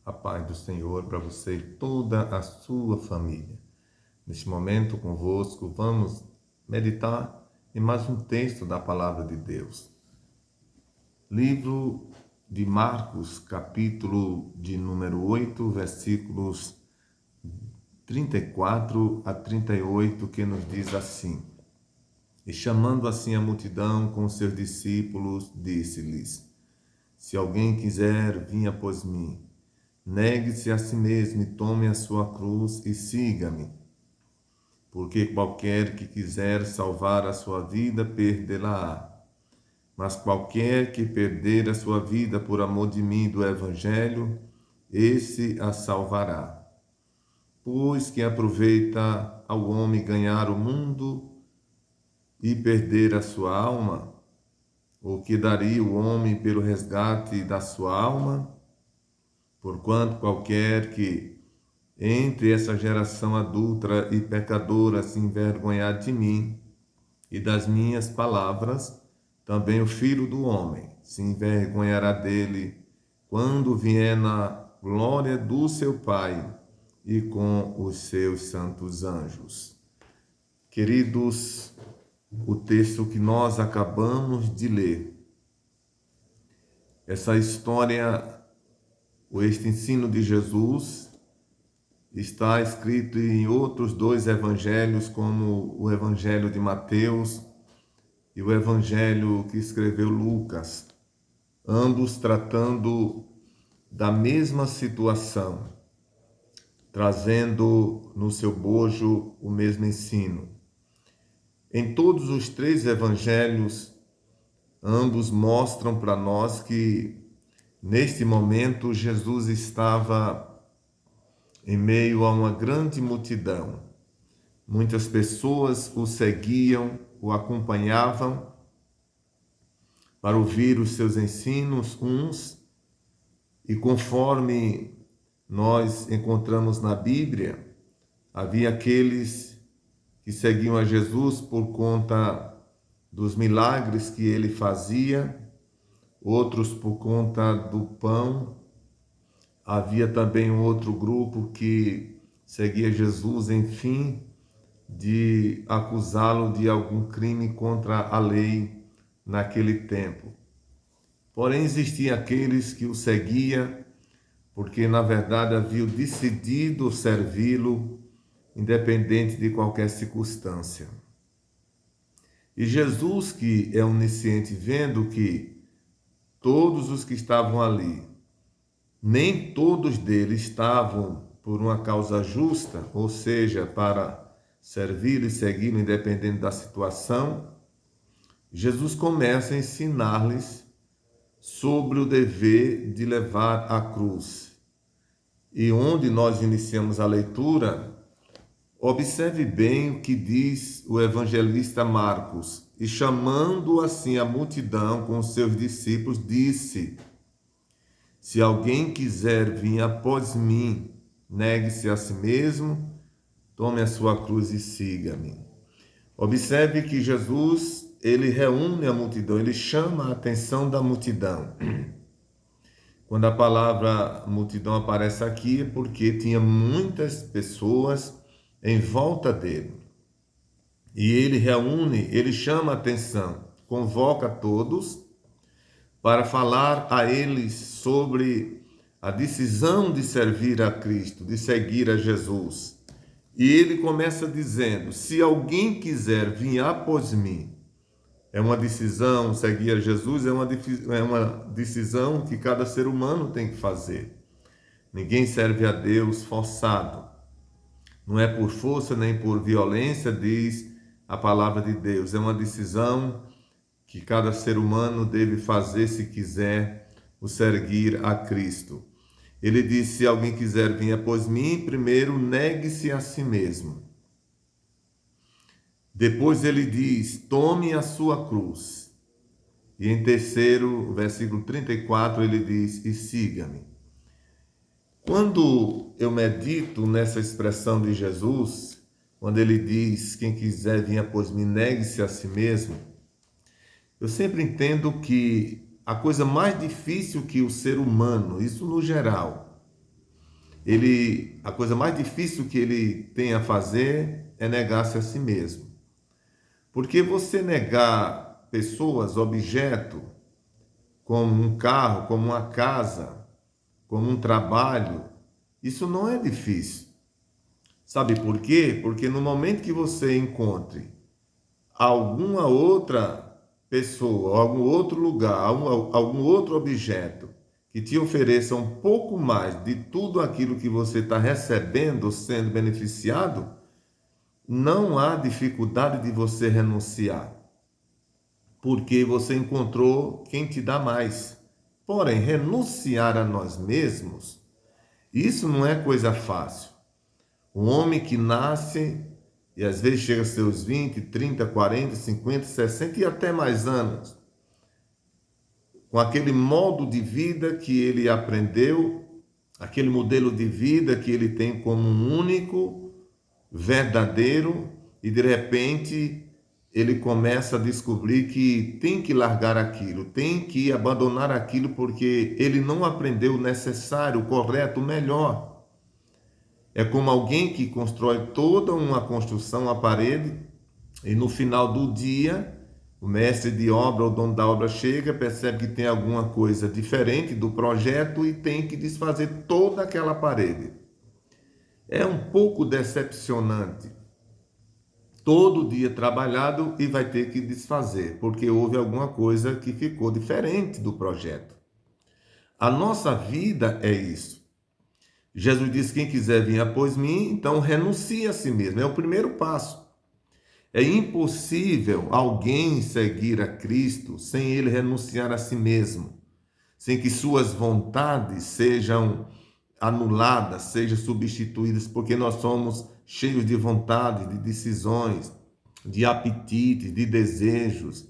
A paz do Senhor para você e toda a sua família. Neste momento convosco, vamos meditar em mais um texto da Palavra de Deus. Livro de Marcos, capítulo de número 8, versículos 34 a 38, que nos diz assim: E chamando assim a multidão com seus discípulos, disse-lhes: Se alguém quiser vir após mim, negue-se a si mesmo e tome a sua cruz e siga-me. Porque qualquer que quiser salvar a sua vida, perdê-la-á. Mas qualquer que perder a sua vida por amor de mim e do Evangelho, esse a salvará. Pois que aproveita ao homem ganhar o mundo e perder a sua alma? Ou que daria o homem pelo resgate da sua alma? Porquanto qualquer que entre essa geração adúltera e pecadora se envergonhar de mim e das minhas palavras, também o Filho do Homem se envergonhará dele quando vier na glória do seu Pai e com os seus santos anjos. Queridos, o texto que nós acabamos de ler, essa história, este ensino de Jesus, está escrito em outros dois evangelhos, como o Evangelho de Mateus e o Evangelho que escreveu Lucas, ambos tratando da mesma situação, trazendo no seu bojo o mesmo ensino. Em todos os três evangelhos, ambos mostram para nós que, neste momento, Jesus estava em meio a uma grande multidão. Muitas pessoas o seguiam, o acompanhavam para ouvir os seus ensinos uns, e conforme nós encontramos na Bíblia, havia aqueles que seguiam a Jesus por conta dos milagres que ele fazia, outros por conta do pão. Havia também um outro grupo que seguia Jesus, enfim, de acusá-lo de algum crime contra a lei naquele tempo. Porém, existiam aqueles que o seguiam porque, na verdade, haviam decidido servi-lo, independente de qualquer circunstância. E Jesus, que é onisciente, vendo que todos os que estavam ali, nem todos deles estavam por uma causa justa, ou seja, para servir e seguir independente da situação, Jesus começa a ensinar-lhes sobre o dever de levar a cruz. E onde nós iniciamos a leitura, observe bem o que diz o evangelista Marcos. E chamando assim a multidão com os seus discípulos, disse: Se alguém quiser vir após mim, negue-se a si mesmo, tome a sua cruz e siga-me. Observe que Jesus, ele reúne a multidão, ele chama a atenção da multidão. Quando a palavra multidão aparece aqui, é porque tinha muitas pessoas em volta dele. E ele reúne, ele chama a atenção, convoca todos para falar a eles sobre a decisão de servir a Cristo, de seguir a Jesus. E ele começa dizendo: se alguém quiser vir após mim, é uma decisão, seguir a Jesus é uma decisão que cada ser humano tem que fazer. Ninguém serve a Deus forçado. Não é por força nem por violência, diz a palavra de Deus. É uma decisão que cada ser humano deve fazer se quiser o seguir a Cristo. Ele diz: se alguém quiser vir após mim, primeiro negue-se a si mesmo. Depois ele diz: tome a sua cruz. E em terceiro, versículo 34, ele diz: e siga-me. Quando eu medito nessa expressão de Jesus, quando ele diz: quem quiser vir após mim, negue-se a si mesmo, eu sempre entendo que a coisa mais difícil que o ser humano, isso no geral, a coisa mais difícil que ele tem a fazer é negar-se a si mesmo. Porque você negar pessoas, objeto, como um carro, como uma casa, como um trabalho, isso não é difícil. Sabe por quê? Porque no momento que você encontre alguma outra pessoa, algum outro lugar, algum outro objeto que te ofereça um pouco mais de tudo aquilo que você está recebendo, sendo beneficiado, não há dificuldade de você renunciar, porque você encontrou quem te dá mais. Porém, renunciar a nós mesmos, isso não é coisa fácil. Um homem que nasce e às vezes chega aos seus 20, 30, 40, 50, 60 e até mais anos, com aquele modo de vida que ele aprendeu, aquele modelo de vida que ele tem como um único, verdadeiro, e de repente ele começa a descobrir que tem que largar aquilo, tem que abandonar aquilo porque ele não aprendeu o necessário, o correto, o melhor. É como alguém que constrói toda uma construção, uma parede, e no final do dia, o mestre de obra, o dono da obra chega, percebe que tem alguma coisa diferente do projeto e tem que desfazer toda aquela parede. É um pouco decepcionante. Todo dia trabalhado e vai ter que desfazer, porque houve alguma coisa que ficou diferente do projeto. A nossa vida é isso. Jesus disse: quem quiser vir após mim, então renuncie a si mesmo. É o primeiro passo. É impossível alguém seguir a Cristo sem ele renunciar a si mesmo, sem que suas vontades sejam anuladas, sejam substituídas, porque nós somos cheios de vontade, de decisões, de apetites, de desejos.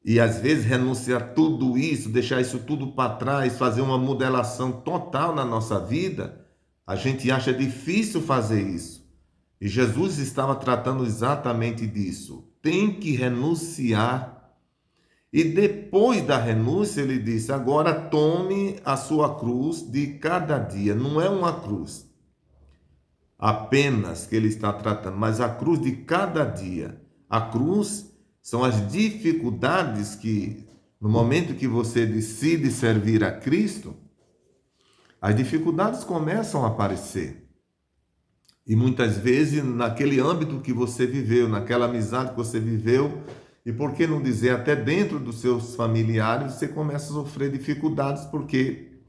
E às vezes renunciar tudo isso, deixar isso tudo para trás, fazer uma modelação total na nossa vida, a gente acha difícil fazer isso. E Jesus estava tratando exatamente disso. Tem que renunciar. E depois da renúncia, ele disse: agora tome a sua cruz de cada dia. Não é uma cruz apenas que ele está tratando, mas a cruz de cada dia. A cruz são as dificuldades que, no momento que você decide servir a Cristo, as dificuldades começam a aparecer. E muitas vezes, naquele âmbito que você viveu, naquela amizade que você viveu, e por que não dizer, até dentro dos seus familiares, você começa a sofrer dificuldades porque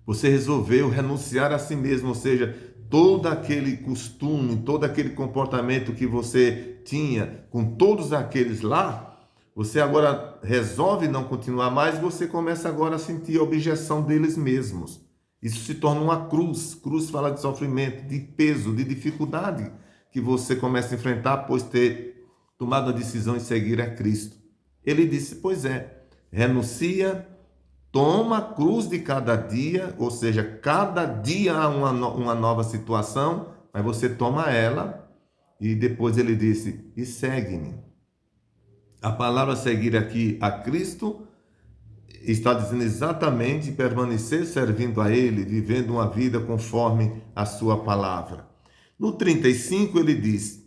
você resolveu renunciar a si mesmo, ou seja, todo aquele costume, todo aquele comportamento que você tinha com todos aqueles lá, você agora resolve não continuar mais, você começa agora a sentir a objeção deles mesmos. Isso se torna uma cruz. Cruz fala de sofrimento, de peso, de dificuldade que você começa a enfrentar após ter tomado a decisão de seguir a Cristo. Ele disse: pois é, renuncia, toma a cruz de cada dia, ou seja, cada dia há uma nova situação, mas você toma ela, e depois ele disse: e segue-me. A palavra seguir aqui a Cristo está dizendo exatamente permanecer servindo a Ele, vivendo uma vida conforme a sua palavra. No 35 ele diz: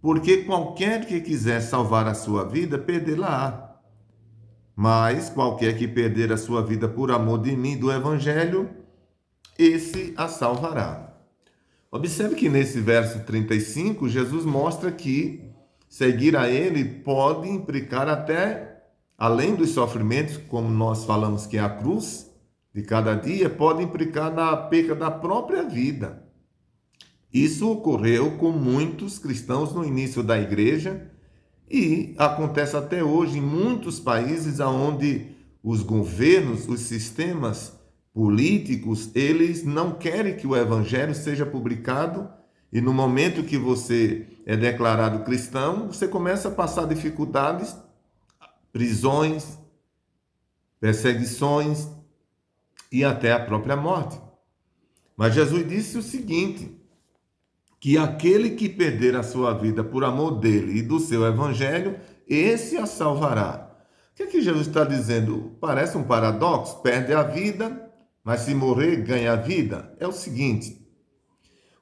porque qualquer que quiser salvar a sua vida, perdê-la-á. Mas qualquer que perder a sua vida por amor de mim, do Evangelho, esse a salvará. Observe que nesse verso 35, Jesus mostra que seguir a Ele pode implicar até, além dos sofrimentos, como nós falamos que é a cruz de cada dia, pode implicar na perda da própria vida. Isso ocorreu com muitos cristãos no início da igreja e acontece até hoje em muitos países onde os governos, os sistemas políticos, eles não querem que o evangelho seja publicado, e no momento que você é declarado cristão, você começa a passar dificuldades, prisões, perseguições e até a própria morte. Mas Jesus disse o seguinte: que aquele que perder a sua vida por amor dele e do seu evangelho, esse a salvará. O que é que Jesus está dizendo? Parece um paradoxo: perde a vida, mas se morrer, ganha a vida. É o seguinte,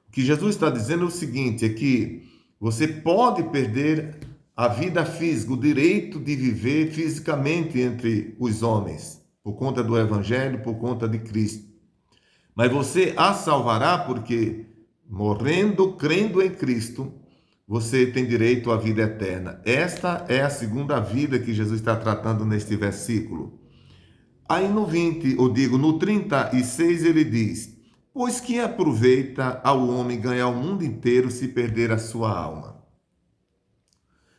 o que Jesus está dizendo é o seguinte, é que você pode perder a vida física, o direito de viver fisicamente entre os homens, por conta do Evangelho, por conta de Cristo. Mas você a salvará porque, morrendo, crendo em Cristo, você tem direito à vida eterna. Esta é a segunda vida que Jesus está tratando neste versículo. Aí no 20, ou digo, no 36, ele diz: Pois que aproveita ao homem ganhar o mundo inteiro se perder a sua alma?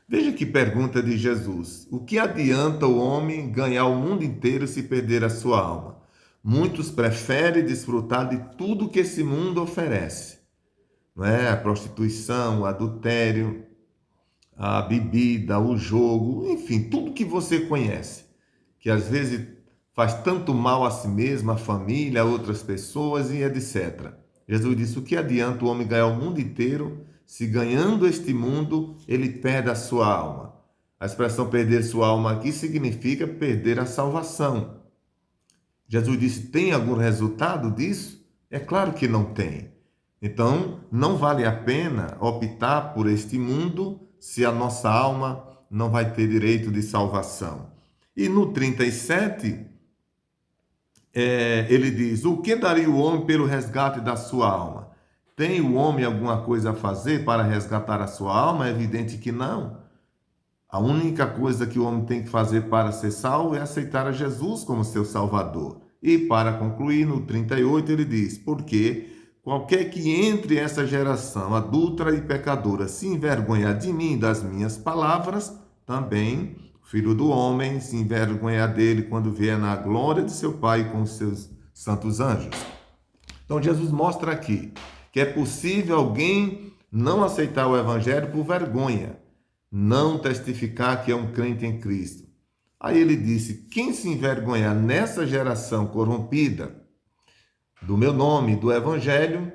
Veja que pergunta de Jesus. O que adianta o homem ganhar o mundo inteiro se perder a sua alma? Muitos preferem desfrutar de tudo que esse mundo oferece, não é? A prostituição, o adultério, a bebida, o jogo, enfim, tudo que você conhece, que às vezes faz tanto mal a si mesmo, à família, a outras pessoas e etc. Jesus disse: o que adianta o homem ganhar o mundo inteiro se ganhando este mundo ele perde a sua alma? A expressão perder sua alma aqui significa perder a salvação. Jesus disse: tem algum resultado disso? É claro que não tem. Então, não vale a pena optar por este mundo se a nossa alma não vai ter direito de salvação. E no 37, ele diz: o que daria o homem pelo resgate da sua alma? Tem o homem alguma coisa a fazer para resgatar a sua alma? É evidente que não. A única coisa que o homem tem que fazer para ser salvo é aceitar a Jesus como seu Salvador. E para concluir, no 38 ele diz: porque qualquer que entre essa geração adúltera e pecadora se envergonhar de mim e das minhas palavras, também o Filho do Homem se envergonhar dele quando vier na glória de seu Pai com os seus santos anjos. Então Jesus mostra aqui que é possível alguém não aceitar o Evangelho por vergonha, não testificar que é um crente em Cristo. Aí ele disse: quem se envergonhar nessa geração corrompida do meu nome, do Evangelho,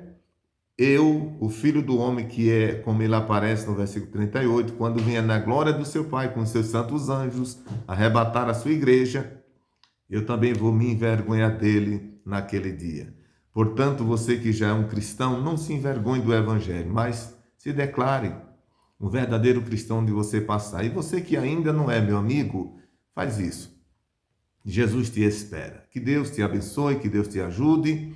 eu, o Filho do Homem, que é como ele aparece no versículo 38, quando vier na glória do seu Pai com seus santos anjos, arrebatar a sua igreja, eu também vou me envergonhar dele naquele dia. Portanto, você que já é um cristão, não se envergonhe do Evangelho, mas se declare um verdadeiro cristão onde você passar. E você que ainda não é meu amigo, faz isso. Jesus te espera. Que Deus te abençoe, que Deus te ajude.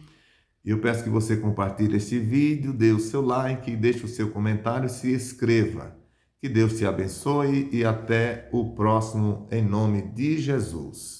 Eu peço que você compartilhe esse vídeo, dê o seu like, deixe o seu comentário e se inscreva. Que Deus te abençoe e até o próximo, em nome de Jesus.